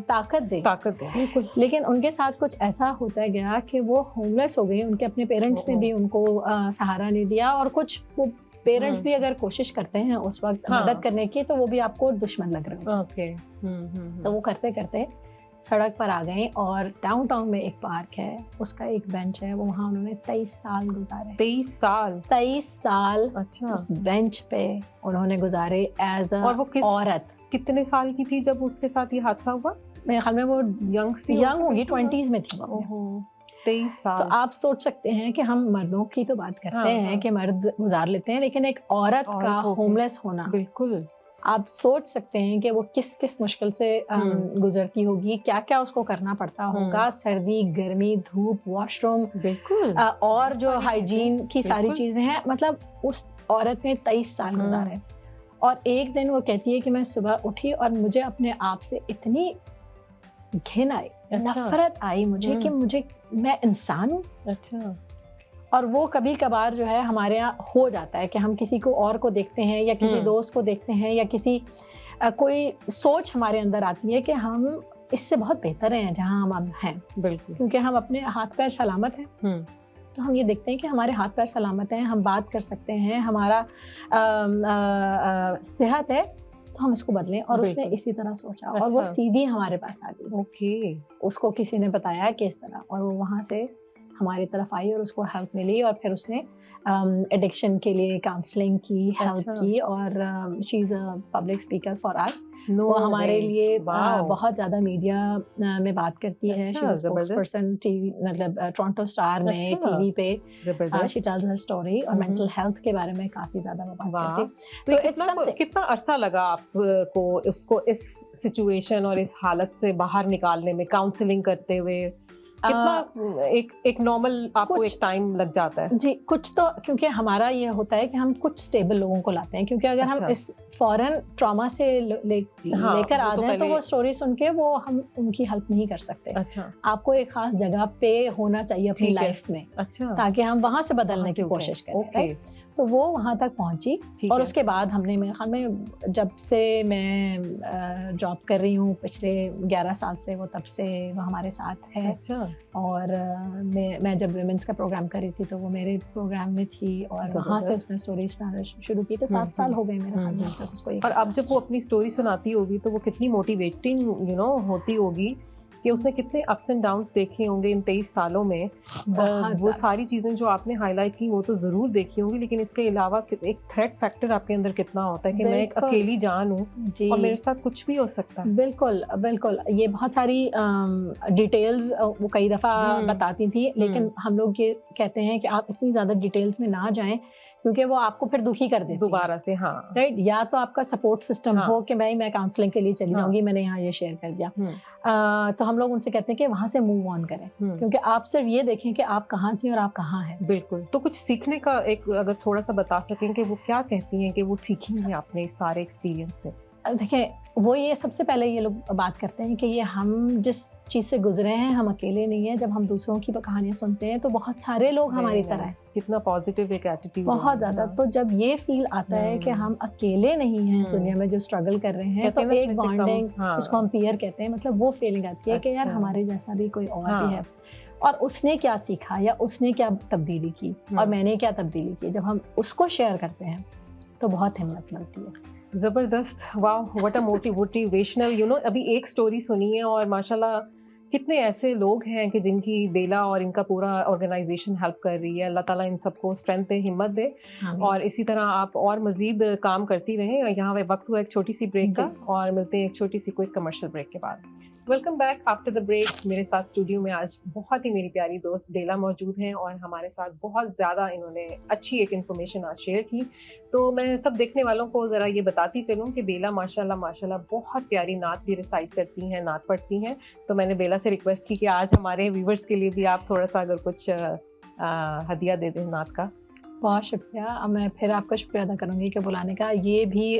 طاقت دے. بالکل. لیکن ان کے ساتھ کچھ ایسا ہوتا گیا کہ وہ ہوم لیس ہو گئی. ان کے اپنے پیرنٹس نے بھی ان کو سہارا نہیں دیا، اور کچھ وہ پیرنٹس بھی اگر کوشش کرتے ہیں اس وقت مدد کرنے کی، تو وہ بھی آپ کو دشمن لگ رہے ہیں. تو وہ کرتے کرتے سڑک پر آ گئیں، اور ڈاؤن ٹاؤن میں ایک پارک ہے، اس کا ایک بینچ ہے، وہاں انہوں نے 23 سال گزارے. 23 سال اچھا. اس بینچ پہ انہوں نے گزارے ایز اے عورت. کتنے سال کی تھی جب اس کے ساتھ یہ حادثہ ہوا؟ میرے خیال میں وہ ینگ ہوگی، 20s میں تھی. 23 سال. تو آپ سوچ سکتے ہیں کہ ہم مردوں کی تو بات کرتے ہیں کہ مرد گزار لیتے ہیں، لیکن ایک عورت کا ہوم لیس ہونا، بالکل آپ سوچ سکتے ہیں کہ وہ کس مشکل سے گزرتی ہوگی، کیا کیا اس کو کرنا پڑتا ہوگا، سردی، گرمی، دھوپ، واش روم، بالکل، اور جو ہائیجین کی ساری چیزیں ہیں. مطلب اس عورت نے 23 سال گزارے. اور ایک دن وہ کہتی ہے کہ میں صبح اٹھی اور مجھے اپنے آپ سے اتنی گھن آئی، نفرت آئی مجھے کہ میں انسان ہوں. اچھا. اور وہ کبھی کبھار جو ہے ہمارے یہاں ہو جاتا ہے کہ ہم کسی کو اور کو دیکھتے ہیں، یا کسی دوست کو دیکھتے ہیں، یا کسی کوئی سوچ ہمارے اندر آتی ہے کہ ہم اس سے بہت بہتر ہیں جہاں ہم ہیں. بالکل. کیونکہ ہم اپنے ہاتھ پیر سلامت ہیں، تو ہم یہ دیکھتے ہیں کہ ہمارے ہاتھ پیر سلامت ہیں، ہم بات کر سکتے ہیں، ہمارا صحت ہے، تو ہم اس کو بدلیں. اور اس نے اسی طرح سوچا، اور وہ سیدھی ہمارے پاس آ گئی. اس کو کسی نے بتایا کہ اس طرح، اور وہ وہاں سے ہماری طرف آئی اور اس کو ہیلپ ملی، اور پھر اس نے ایڈکشن کے لیے کاؤنسلنگ کی، ہیلپ کی، اور شی از اے پبلک اسپیکر فار اس. وہ ہمارے لیے بہت زیادہ میڈیا میں بات کرتی ہے. شی از اے اسپوکس پرسن ٹی وی، مطلب ٹورنٹو اسٹار میں ٹی وی پہ شی ٹیلز ہر اسٹوری، اور مینٹل ہیلتھ کے بارے میں کافی زیادہ وہ بات کرتی. تو کتنا عرصہ لگا آپ کو اس سچویشن اور اس حالت سے باہر نکالنے میں، کاؤنسلنگ کرتے ہوئے؟ کتنا ایک نارمل آپ کو ایک ٹائم لگ جاتا ہے؟ جی کچھ تو، کیونکہ ہمارا یہ ہوتا ہے کہ ہم کچھ اسٹیبل لوگوں کو لاتے ہیں، کیونکہ اگر ہم اس فوراً ٹراما سے لے کر آ جائیں تو وہ اسٹوری سن کے وہ ہم ان کی ہیلپ نہیں کر سکتے. اچھا. آپ کو ایک خاص جگہ پہ ہونا چاہیے اپنی لائف میں، تاکہ ہم وہاں سے بدلنے کی کوشش کریں. تو وہ وہاں تک پہنچی. اور اس کے بعد ہم نے میرے خیال میں جب سے میں جاب کر رہی ہوں پچھلے 11 سال سے، وہ تب سے وہ ہمارے ساتھ ہے. اچھا. اور میں جب ویمنس کا پروگرام کر رہی تھی تو وہ میرے پروگرام میں تھی، اور وہاں سے اس نے اسٹوریز شروع کی. تو 7 سال ہو گئے میرے خیال میں تک اس کو. اور اب جب وہ اپنی اسٹوری سناتی ہوگی تو وہ کتنی موٹیویٹنگ ہوتی ہوگی کہ اس نے کتنے اپس اینڈ ڈاؤنس دیکھے ہوں گے ان 23 سالوں میں. وہ ساری چیزیں جو آپ نے ہائی لائٹ کی وہ تو ضرور دیکھی ہوں گی، لیکن اس کے علاوہ ایک تھریٹ فیکٹر آپ کے اندر کتنا ہوتا ہے کہ میں ایک اکیلی جان ہوں اور میرے ساتھ کچھ بھی ہو سکتا ہے. بالکل بالکل. یہ بہت ساری ڈیٹیلز وہ کئی دفعہ بتاتی تھی، لیکن ہم لوگ یہ کہتے ہیں کہ آپ اتنی زیادہ ڈیٹیلز میں نہ جائیں کیونکہ وہ آپ کو پھر دکھی کر دیتی دوبارہ سے. ہاں رائٹ. یا تو آپ کا سپورٹ سسٹم ہو کہ میں کاؤنسلنگ کے لیے چلی جاؤں گی، میں نے یہاں یہ شیئر کر دیا. تو ہم لوگ ان سے کہتے ہیں کہ وہاں سے موو آن کریں، کیونکہ آپ صرف یہ دیکھیں کہ آپ کہاں تھیں اور آپ کہاں ہیں. بالکل. تو کچھ سیکھنے کا ایک اگر تھوڑا سا بتا سکیں کہ وہ کیا کہتی ہیں کہ وہ سیکھیں گے آپ نے اس سارے ایکسپیرینس سے. دیکھیں وہ یہ سب سے پہلے یہ لوگ بات کرتے ہیں کہ یہ ہم جس چیز سے گزرے ہیں ہم اکیلے نہیں ہیں. جب hم دوسروں کی کہانیاں سنتے ہیں تو بہت سارے لوگ ہماری طرح ہیں. کتنا پازیٹیو ایک ایٹیٹیوڈ. بہت زیادہ. تو جب یہ فیل آتا ہے کہ ہم اکیلے نہیں ہیں دنیا میں جو اسٹرگل کر رہے ہیں، تو ایک بانڈنگ اس کو ہم پیئر کہتے ہیں، مطلب وہ فیلنگ آتی ہے کہ یار ہمارے جیسا بھی کوئی اور بھی ہے، اور اس نے کیا سیکھا یا اس نے کیا تبدیلی کی اور میں نے کیا تبدیلی کی. جب ہم اس کو شیئر کرتے ہیں تو بہت ہمت ملتی ہے. زبردست. واو واٹ اے موٹیویشنل ابھی ایک سٹوری سنی ہے، اور ماشاءاللہ کتنے ایسے لوگ ہیں کہ جن کی بیلا اور ان کا پورا آرگنائزیشن ہیلپ کر رہی ہے. اللہ تعالیٰ ان سب کو اسٹرینتھ دے، ہمت دے، اور اسی طرح آپ اور مزید کام کرتی رہیں. یہاں وقت ہوا ایک چھوٹی سی بریک کا، اور ملتے ہیں ایک چھوٹی سی کوئی کمرشل بریک کے بعد. Welcome back after the break. میرے ساتھ اسٹوڈیو میں آج بہت ہی میری پیاری دوست بیلا موجود ہیں، اور ہمارے ساتھ بہت زیادہ انہوں نے اچھی ایک انفارمیشن آج شیئر کی. تو میں سب دیکھنے والوں کو ذرا یہ بتاتی چلوں کہ بیلا ماشاءاللہ بہت پیاری نعت بھی ریسائٹ کرتی ہیں، نعت پڑھتی ہیں. تو میں نے بیلا سے ریکویسٹ کی کہ آج ہمارے ویورز کے لیے بھی آپ تھوڑا سا اگر کچھ ہدیہ دے دیں نعت کا. بہت شکریہ. میں پھر آپ کا شکریہ ادا کروں گی کہ بلانے کا. یہ بھی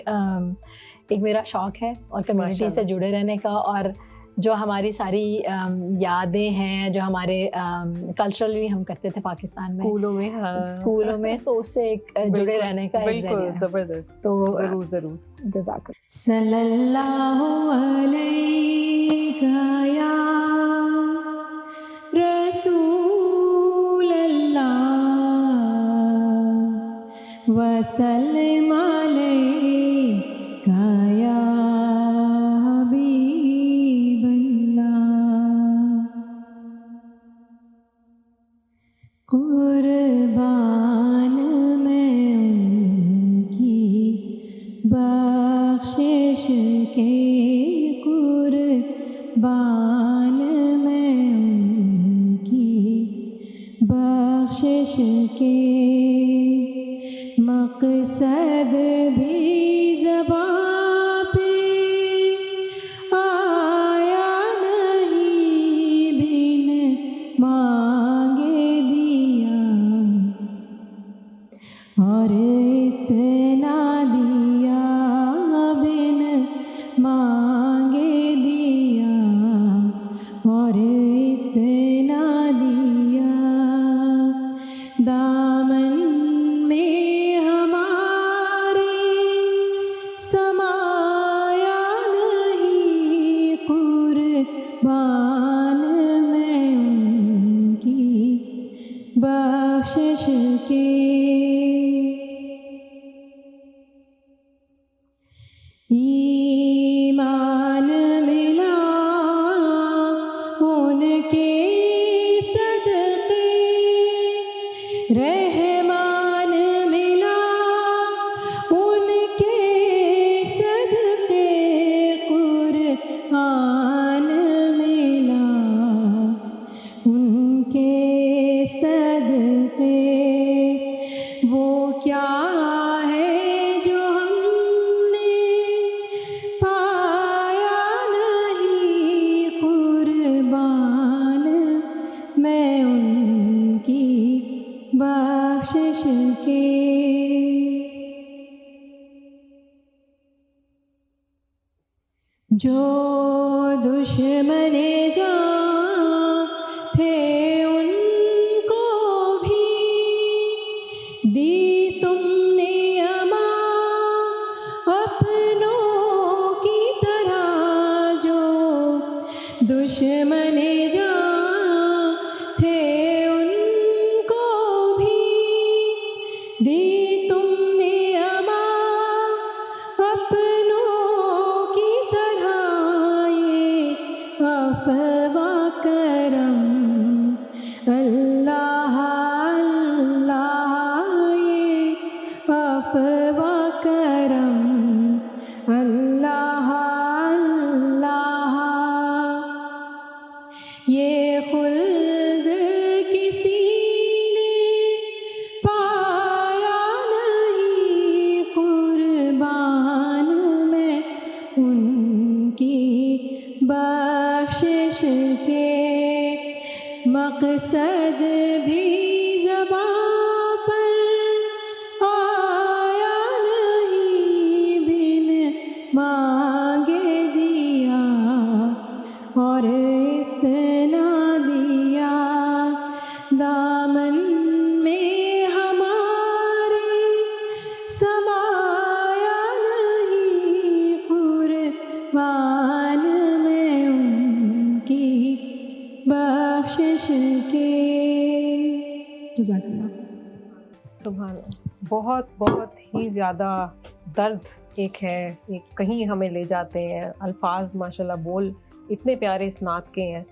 ایک میرا شوق ہے، اور کمیونٹی سے جڑے رہنے کا، اور جو ہماری ساری یادیں ہیں جو ہمارے کلچرلی ہم کرتے تھے پاکستان میں اسکولوں میں، تو اس سے ایک جڑے رہنے کا ایک ذریعہ ہے. زبردست. تو ضرور. جزاک اللہ. صلی اللہ علیہ یا رسول اللہ وسلم علیہ یا حبیب اللہ. قربان میں ان کی بخشش کے، قربان میں ان کی بخشش کے، مقصد بھی زباں پہ آیا نہیں، بن مانگے دیا، اور اتنا دیا بن مانگے دیا، اور اتنا دیا. دامن میں ہمارے سمایا نہیں، قربان میں ان کی بخشش کے. ایمان ملا ان کے صدقے، رحمان ملا ان کے صدقے، قرآن ملا ان کے صدقے. وہ کیا ہے جو ہم نے پایا نہیں، قربان میں ان کی بخشش کے. جو دشمن جاں تھے ان کو بھی دی تم اللہ اللہ یہ عفو کرم اللہ اللہ یہ خلد کسی نے پایا نہیں قربان میں ان کی بخشش کے مقصد بھی زباں پر آیا نہیں بن مانگے دیا اور اتنا دیا دامن میں ہمارے سمایا نہیں قربان میں ان کی بخشش کے. جزاک اللہ. سبحان اللہ. بہت بہت ہی زیادہ درد ایک ہے، ایک کہیں ہمیں لے جاتے ہیں الفاظ، ماشاءاللہ بول اتنے پیارے اس نعت کے ہیں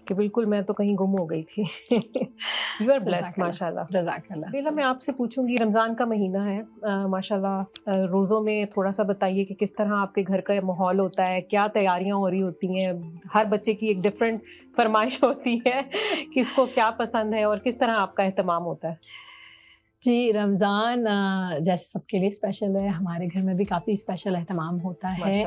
کہ بالکل میں تو کہیں گم ہو گئی تھی. یو آر بلیسڈ ماشاءاللہ. جزاک اللہ. بیلا میں آپ سے پوچھوں گی، رمضان کا مہینہ ہے ماشاءاللہ، روزوں میں تھوڑا سا بتائیے کہ کس طرح آپ کے گھر کا ماحول ہوتا ہے، کیا تیاریاں ہو رہی ہوتی ہیں؟ ہر بچے کی ایک ڈفرینٹ فرمائش ہوتی ہے، کس کو کیا پسند ہے اور کس طرح آپ کا اہتمام ہوتا ہے؟ جی، رمضان جیسے سب کے لیے اسپیشل ہے، ہمارے گھر میں بھی کافی اسپیشل اہتمام ہوتا ہے.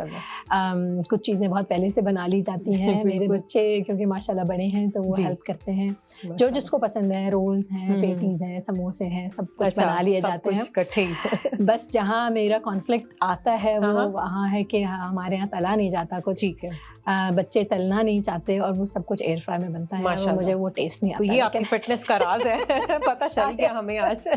کچھ چیزیں بہت پہلے سے بنا لی جاتی ہیں. میرے بچے کیونکہ ماشاءاللہ بڑے ہیں تو وہ ہیلپ کرتے ہیں. جو جس کو پسند ہے، رولز ہیں، پیٹیز ہیں، سموسے ہیں، سب کچھ بنا لیے جاتے ہیں. بس جہاں میرا کانفلکٹ آتا ہے وہ وہاں ہے کہ ہمارے یہاں تلا نہیں جاتا کچھ. ٹھیک ہے. بچے تلنا نہیں چاہتے اور وہ سب کچھ ایئر فرائی میں بنتا ہے، مجھے وہ ٹیسٹ نہیں آتا. تو یہ آپ کی فٹنس کا راز ہے، پتہ چل گیا ہمیں آج.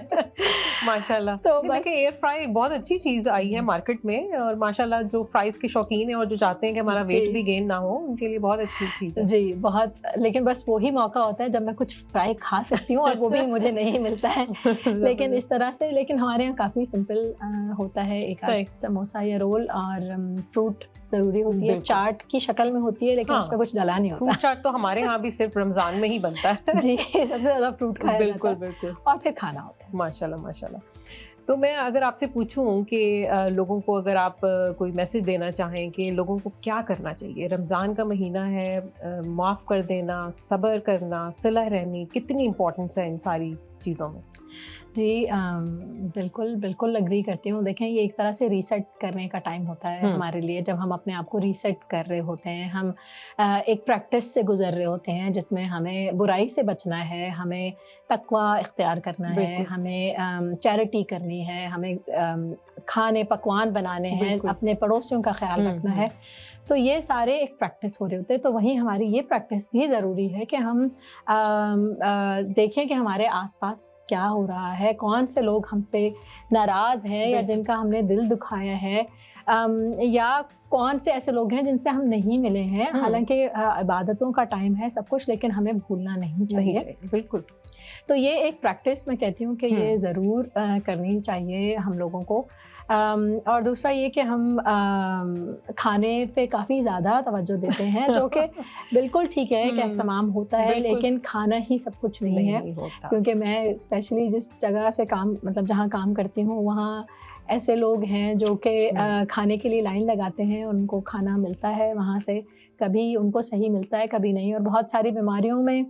ماشاءاللہ. تو دیکھیں ایئر فرائی بہت اچھی چیز آئی ہے مارکیٹ میں، اور ماشاءاللہ جو فرائز کے شوقین ہیں اور جو چاہتے ہیں کہ ہمارا ویٹ بھی گین نہ ہو، ان کے لیے بہت اچھی چیز ہے. جی بہت. لیکن بس وہی موقع ہوتا ہے جب میں کچھ فرائی کھا سکتی ہوں، اور وہ بھی مجھے نہیں ملتا ہے. لیکن اس طرح سے، لیکن ہمارے یہاں کافی سمپل ہوتا ہے. ایک سموسا یا رول اور فروٹ ضروری ہوتی ہے. چاٹ کی شکل میں ہوتی ہے لیکن اس میں کچھ ڈلا نہیں ہوتا. فروٹ چاٹ تو ہمارے ہاں بھی صرف رمضان میں ہی بنتا ہے. جی، سب سے زیادہ فروٹ کھایا جاتا ہے. بالکل بالکل. اور پھر کھانا ہوتا ہے. ماشاءاللہ ماشاءاللہ. تو میں اگر آپ سے پوچھوں کہ لوگوں کو اگر آپ کوئی میسج دینا چاہیں کہ لوگوں کو کیا کرنا چاہیے، رمضان کا مہینہ ہے، معاف کر دینا، صبر کرنا، صلح رحمی، کتنی امپورٹنس ہے ان ساری چیزوں میں؟ جی بالکل بالکل اگری کرتی ہوں. دیکھیں یہ ایک طرح سے ریسیٹ کرنے کا ٹائم ہوتا ہے ہمارے لیے، جب ہم اپنے آپ کو ریسیٹ کر رہے ہوتے ہیں. ہم ایک پریکٹس سے گزر رہے ہوتے ہیں جس میں ہمیں برائی سے بچنا ہے، ہمیں تقویٰ اختیار کرنا ہے، ہمیں چیریٹی کرنی ہے، ہمیں کھانے پکوان بنانے ہیں، اپنے پڑوسیوں کا خیال رکھنا ہے. تو یہ سارے ایک پریکٹس ہو رہے ہوتے ہیں. تو وہیں ہماری یہ پریکٹس بھی ضروری ہے کہ ہم دیکھیں کہ ہمارے آس پاس کیا ہو رہا ہے، کون سے لوگ ہم سے ناراض ہیں یا جن کا ہم نے دل دکھایا ہے، یا کون سے ایسے لوگ ہیں جن سے ہم نہیں ملے ہیں. حالانکہ عبادتوں کا ٹائم ہے سب کچھ، لیکن ہمیں بھولنا نہیں چاہیے. بالکل. تو یہ ایک پریکٹس میں کہتی ہوں کہ یہ ضرور کرنی چاہیے ہم لوگوں کو. اور دوسرا یہ کہ ہم کھانے پہ کافی زیادہ توجہ دیتے ہیں، جو کہ بالکل ٹھیک ہے کہ اہتمام ہوتا ہے، لیکن کھانا ہی سب کچھ نہیں ہے. کیونکہ میں اسپیشلی جس جگہ سے کام، مطلب جہاں کام کرتی ہوں، وہاں ایسے لوگ ہیں جو کہ کھانے کے لیے لائن لگاتے ہیں، ان کو کھانا ملتا ہے وہاں سے، کبھی ان کو صحیح ملتا ہے کبھی نہیں، اور بہت ساری بیماریوں میں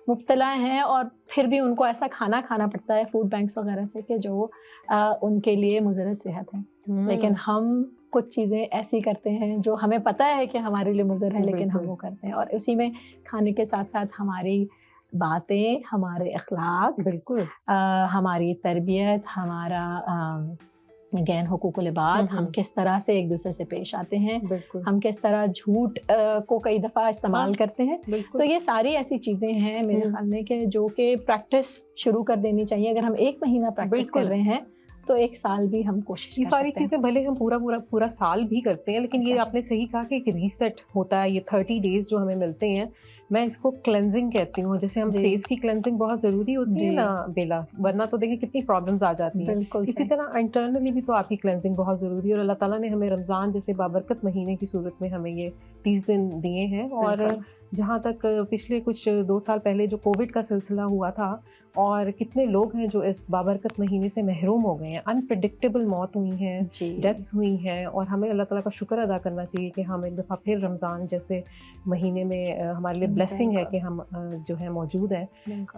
مبتلا ہیں، اور پھر بھی ان کو ایسا کھانا کھانا پڑتا ہے فوڈ بینکس وغیرہ سے کہ جو ان کے لیے مضر صحت ہے. لیکن ہم کچھ چیزیں ایسی کرتے ہیں جو ہمیں پتہ ہے کہ ہمارے لیے مضر ہے، لیکن ہم وہ کرتے ہیں. اور اسی میں کھانے کے ساتھ ساتھ ہماری باتیں، ہمارے اخلاق، بالکل ہماری تربیت، ہمارا گین حقوق العباد، ہم کس طرح سے ایک دوسرے سے پیش آتے ہیں، ہم کس طرح جھوٹ کو کئی دفعہ استعمال کرتے ہیں. تو یہ ساری ایسی چیزیں ہیں میرے خیال میں کہ جو کہ پریکٹس شروع کر دینی چاہیے. اگر ہم ایک مہینہ پریکٹس کر رہے ہیں تو ایک سال بھی ہم کوشش. یہ ساری چیزیں بھلے ہم پورا سال بھی کرتے ہیں، لیکن یہ آپ نے صحیح کہا کہ ایک ریسیٹ ہوتا ہے. یہ 30 days جو ہمیں ملتے ہیں، میں اس کو کلینزنگ کہتی ہوں. جیسے ہم فیس کی کلینزنگ بہت ضروری ہوتی ہے نا بیلا، ورنہ تو دیکھیں کتنی پرابلمز آ جاتی ہیں. اسی طرح انٹرنلی بھی تو آپ کی کلینزنگ بہت ضروری ہے، اور اللہ تعالیٰ نے ہمیں رمضان جیسے بابرکت مہینے کی صورت میں ہمیں یہ 30 دن دیے ہیں. اور جہاں تک پچھلے کچھ 2 سال پہلے جو کووڈ کا سلسلہ ہوا تھا اور کتنے لوگ ہیں جو اس بابرکت مہینے سے محروم ہو گئے ہیں, انپریڈکٹیبل موت ہوئی ہیں, ڈیتھس ہوئی ہیں, اور ہمیں اللہ تعالیٰ کا شکر ادا کرنا چاہیے کہ ہم ایک دفعہ پھر رمضان جیسے مہینے میں ہمارے لیے بلیسنگ ہے کہ ہم جو ہے موجود ہیں.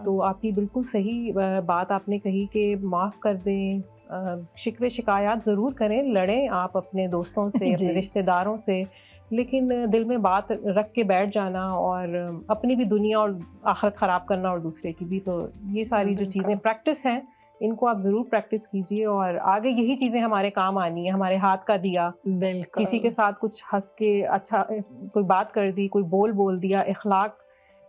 تو آپ کی بالکل صحیح بات آپ نے کہی کہ معاف کر دیں, شکوے شکایات ضرور کریں, لڑیں آپ اپنے دوستوں سے, اپنے رشتہ داروں سے, لیکن دل میں بات رکھ کے بیٹھ جانا اور اپنی بھی دنیا اور آخرت خراب کرنا اور دوسرے کی بھی, تو یہ ساری جو چیزیں پریکٹس ہیں ان کو آپ ضرور پریکٹس کیجئے, اور آگے یہی چیزیں ہمارے کام آنی ہیں. ہمارے ہاتھ کا دیا, کسی کے ساتھ کچھ ہنس کے اچھا کوئی بات کر دی, کوئی بول دیا, اخلاق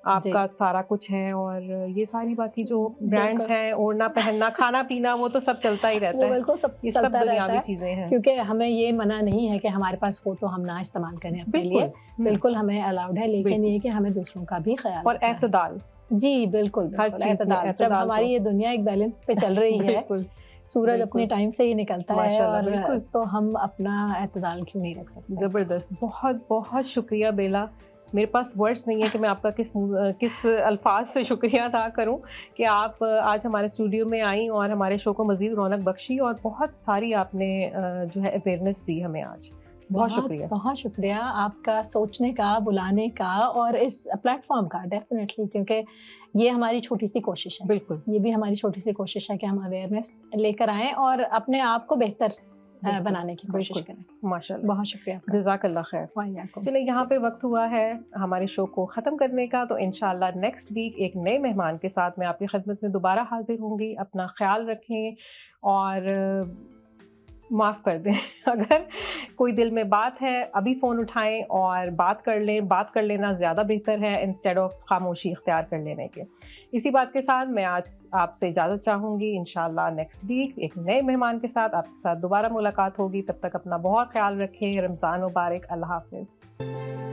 آپ کا سارا کچھ ہے. اور یہ ساری باقی جو برانڈس ہیں, اوڑھنا پہننا, کھانا پینا, وہ تو سب چلتا ہی رہتا ہے, یہ سب دنیاوی چیزیں ہیں. کیونکہ ہمیں یہ منع نہیں ہے کہ ہمارے پاس ہو تو ہم نہ استعمال کریں اپنے لیے, بالکل ہمیں الاؤڈ ہے, لیکن یہ کہ ہمیں دوسروں کا بھی خیال اور اعتدال. جی بالکل, اعتدال. جب ہماری یہ دنیا ایک بیلنس پہ چل رہی ہے, سورج اپنے ٹائم سے ہی نکلتا ہے, اور تو ہم اپنا اعتدال کیوں نہیں رکھ سکتے. زبردست, بہت بہت شکریہ بیلا. میرے پاس ورڈس نہیں ہے کہ میں آپ کا کس الفاظ سے شکریہ ادا کروں کہ آپ آج ہمارے اسٹوڈیو میں آئیں اور ہمارے شو کو مزید رونق بخشی, اور بہت ساری آپ نے جو ہے اویئرنیس دی ہمیں آج. بہت شکریہ. بہت شکریہ آپ کا سوچنے کا, بلانے کا, اور اس پلیٹ فارم کا ڈیفینیٹلی, کیونکہ یہ ہماری چھوٹی سی کوشش ہے. بالکل, یہ بھی ہماری چھوٹی سی کوشش ہے کہ ہم اویئرنیس لے کر آئیں اور اپنے آپ کو بہتر بنانے کی کوشش کریں. ماشاءاللہ, بہت شکریہ, جزاک اللہ خیر. چلیں, یہاں پہ وقت ہوا ہے ہمارے شو کو ختم کرنے کا, تو انشاءاللہ نیکسٹ ویک ایک نئے مہمان کے ساتھ میں آپ کی خدمت میں دوبارہ حاضر ہوں گی. اپنا خیال رکھیں اور معاف کر دیں. اگر کوئی دل میں بات ہے ابھی فون اٹھائیں اور بات کر لیں. بات کر لینا زیادہ بہتر ہے انسٹیڈ آف خاموشی اختیار کر لینے کے. اسی بات کے ساتھ میں آج آپ سے اجازت چاہوں گی. انشاءاللہ نیکسٹ ویک ایک نئے مہمان کے ساتھ آپ کے ساتھ دوبارہ ملاقات ہوگی. تب تک اپنا بہت خیال رکھیں. رمضان مبارک. اللہ حافظ.